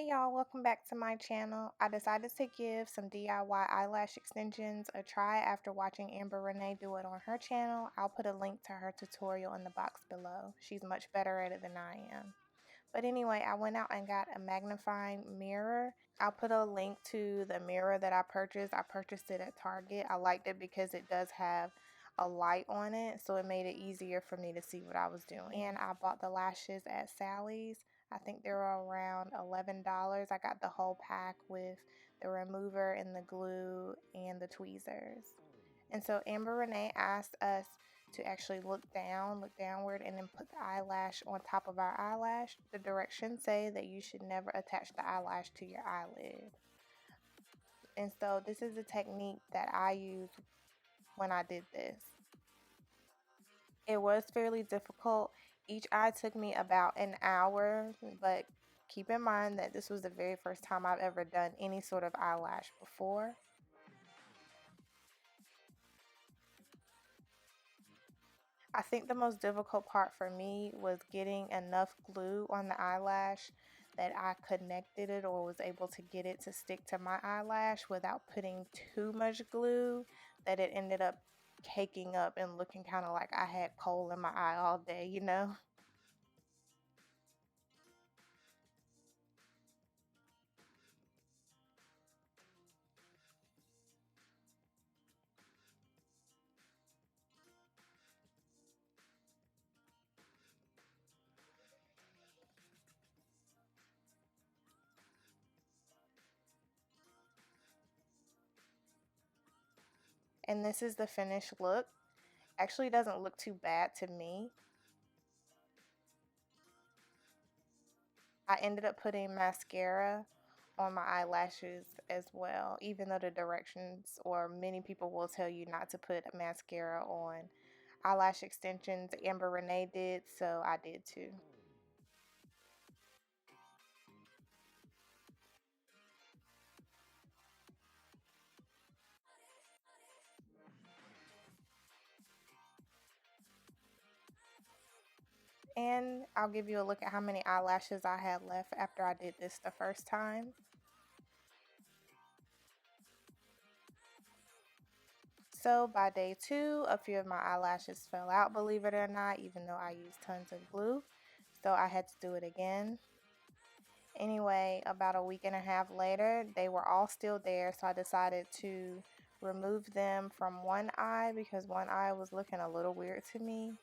Hey y'all, welcome back to my channel. I decided to give some DIY eyelash extensions a try after watching Amber Renee do it on her channel. I'll put a link to her tutorial in the box below. She's much better at it than I am. But anyway, I went out and got a magnifying mirror. I'll put a link to the mirror that I purchased. I purchased it at Target. I liked it because it does have a light on it, so it made it easier for me to see what I was doing. And I bought the lashes at Sally's. I think they were around $11. I got the whole pack with the remover and the glue and the tweezers. And so Amber Renee asked us to actually look downward, and then put the eyelash on top of our eyelash. The directions say that you should never attach the eyelash to your eyelid. And so this is the technique that I used when I did this. It was fairly difficult. Each eye took me about an hour, but keep in mind that this was the very first time I've ever done any sort of eyelash before. I think the most difficult part for me was getting enough glue on the eyelash that I connected it or was able to get it to stick to my eyelash without putting too much glue that it ended up caking up and looking kind of like I had coal in my eye all day, you know? And this is the finished look. Actually, doesn't look too bad to me. I ended up putting mascara on my eyelashes as well, even though the directions or many people will tell you not to put mascara on eyelash extensions. Amber Renee did, so I did too. And I'll give you a look at how many eyelashes I had left after I did this the first time. So by day 2, a few of my eyelashes fell out, believe it or not, even though I used tons of glue. So I had to do it again. Anyway, about a week and a half later, they were all still there, so I decided to remove them from one eye because one eye was looking a little weird to me,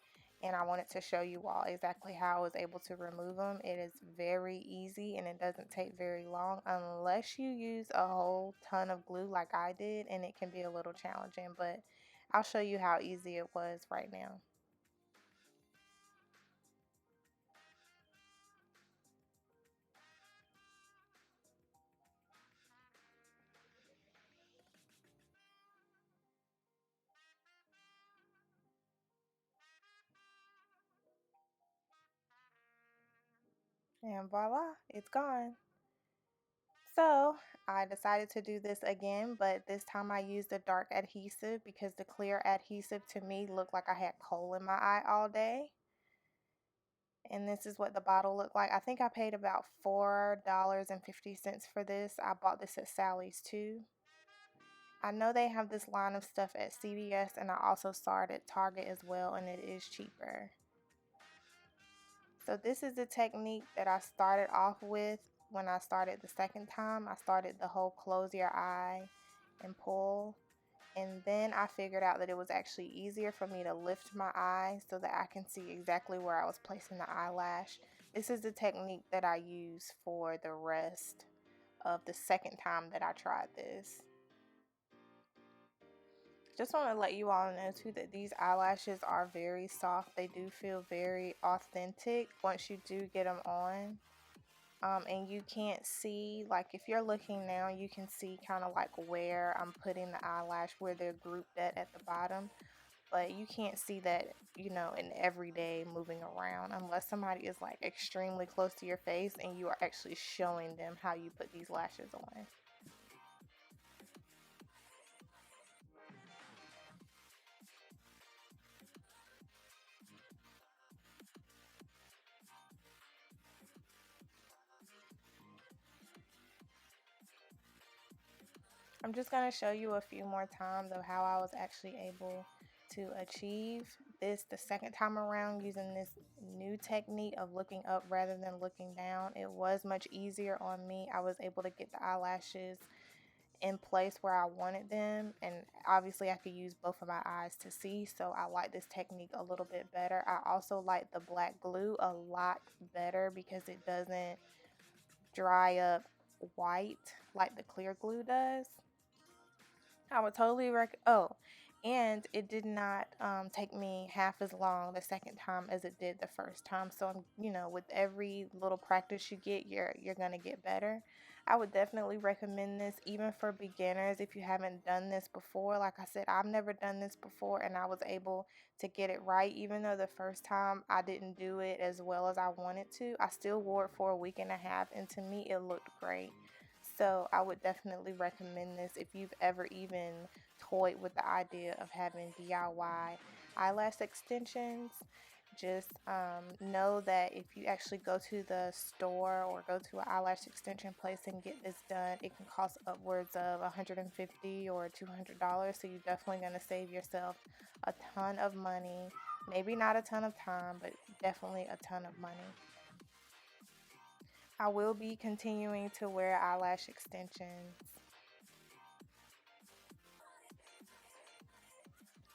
and I wanted to show you all exactly how I was able to remove them. It is very easy and it doesn't take very long unless you use a whole ton of glue like I did, and it can be a little challenging, but I'll show you how easy it was right now. And voila, it's gone. So I decided to do this again, but this time I used a dark adhesive because the clear adhesive to me looked like I had coal in my eye all day. And this is what the bottle looked like. I think I paid about $4.50 for this. I bought this at Sally's too. I know they have this line of stuff at CVS, and I also saw it at Target as well, and it is cheaper. So this is the technique that I started off with when I started the second time. I started the whole close your eye and pull, and then I figured out that it was actually easier for me to lift my eye so that I can see exactly where I was placing the eyelash. This is the technique that I use for the rest of the second time that I tried this. Just want to let you all know too that these eyelashes are very soft. They do feel very authentic once you do get them on. And you can't see, like if you're looking now, you can see kind of like where I'm putting the eyelash, where they're grouped at the bottom. But you can't see that, you know, in everyday moving around unless somebody is like extremely close to your face and you are actually showing them how you put these lashes on. I'm just going to show you a few more times of how I was actually able to achieve this the second time around using this new technique of looking up rather than looking down. It was much easier on me. I was able to get the eyelashes in place where I wanted them, and obviously I could use both of my eyes to see, so I like this technique a little bit better. I also like the black glue a lot better because it doesn't dry up white like the clear glue does. I would totally and it did not take me half as long the second time as it did the first time. So with every little practice you get, you're gonna get better. I would definitely recommend this even for beginners if you haven't done this before. Like I said, I've never done this before, and I was able to get it right. Even though the first time I didn't do it as well as I wanted to, I still wore it for a week and a half, and to me it looked great. So I would definitely recommend this if you've ever even toyed with the idea of having DIY eyelash extensions. Just know that if you actually go to the store or go to an eyelash extension place and get this done, it can cost upwards of $150 or $200. So you're definitely going to save yourself a ton of money. Maybe not a ton of time, but definitely a ton of money. I will be continuing to wear eyelash extensions.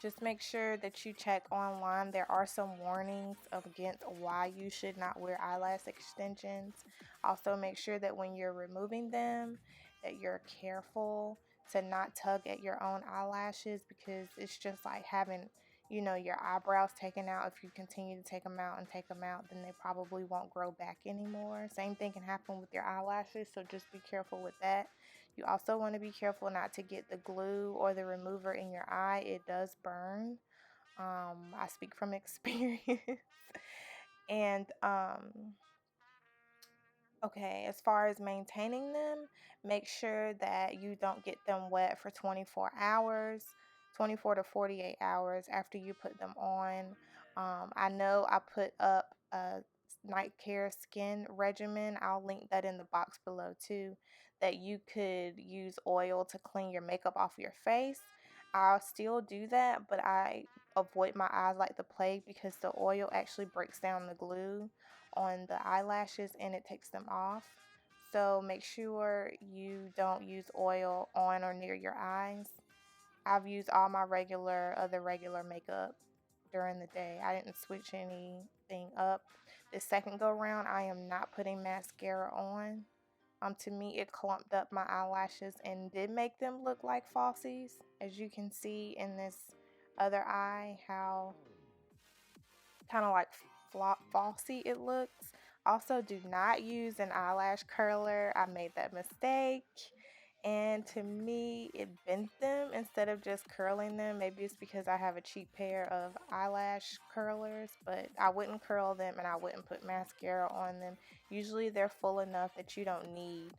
Just make sure that you check online. There are some warnings against why you should not wear eyelash extensions. Also, make sure that when you're removing them, that you're careful to not tug at your own eyelashes, because it's just like having, your eyebrows taken out. If you continue to take them out and take them out, then they probably won't grow back anymore. Same thing can happen with your eyelashes, so just be careful with that. You also want to be careful not to get the glue or the remover in your eye. It does burn. I speak from experience. And okay, as far as maintaining them, make sure that you don't get them wet for 24 hours, 24 to 48 hours after you put them on. I know I put up a night care skin regimen. I'll link that in the box below too, that you could use oil to clean your makeup off your face. I'll still do that, but I avoid my eyes like the plague because the oil actually breaks down the glue on the eyelashes and it takes them off. So make sure you don't use oil on or near your eyes. I've used all my other regular makeup during the day. I didn't switch anything up. The second go round, I am not putting mascara on. To me, it clumped up my eyelashes and did make them look like falsies. As you can see in this other eye, how kind of like falsy it looks. Also, do not use an eyelash curler. I made that mistake, and to me it bent them instead of just curling them. Maybe it's because I have a cheap pair of eyelash curlers, but I wouldn't curl them and I wouldn't put mascara on them. Usually they're full enough that you don't need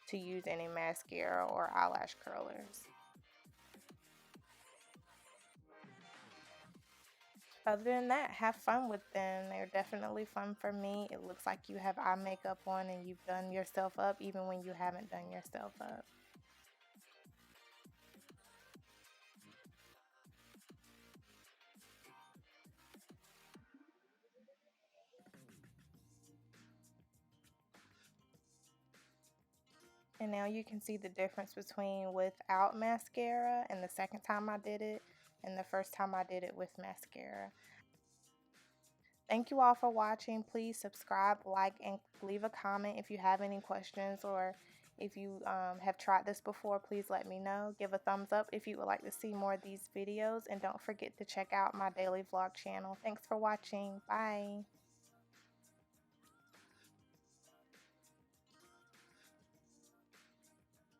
to use any mascara or eyelash curlers. Other than that, have fun with them. They're definitely fun for me. It looks like you have eye makeup on and you've done yourself up even when you haven't done yourself up. And now you can see the difference between without mascara and the second time I did it and the first time I did it with mascara. Thank you all for watching. Please subscribe, like, and leave a comment if you have any questions, or if you have tried this before, please let me know. Give a thumbs up if you would like to see more of these videos, and don't forget to check out my daily vlog channel. Thanks for watching. Bye.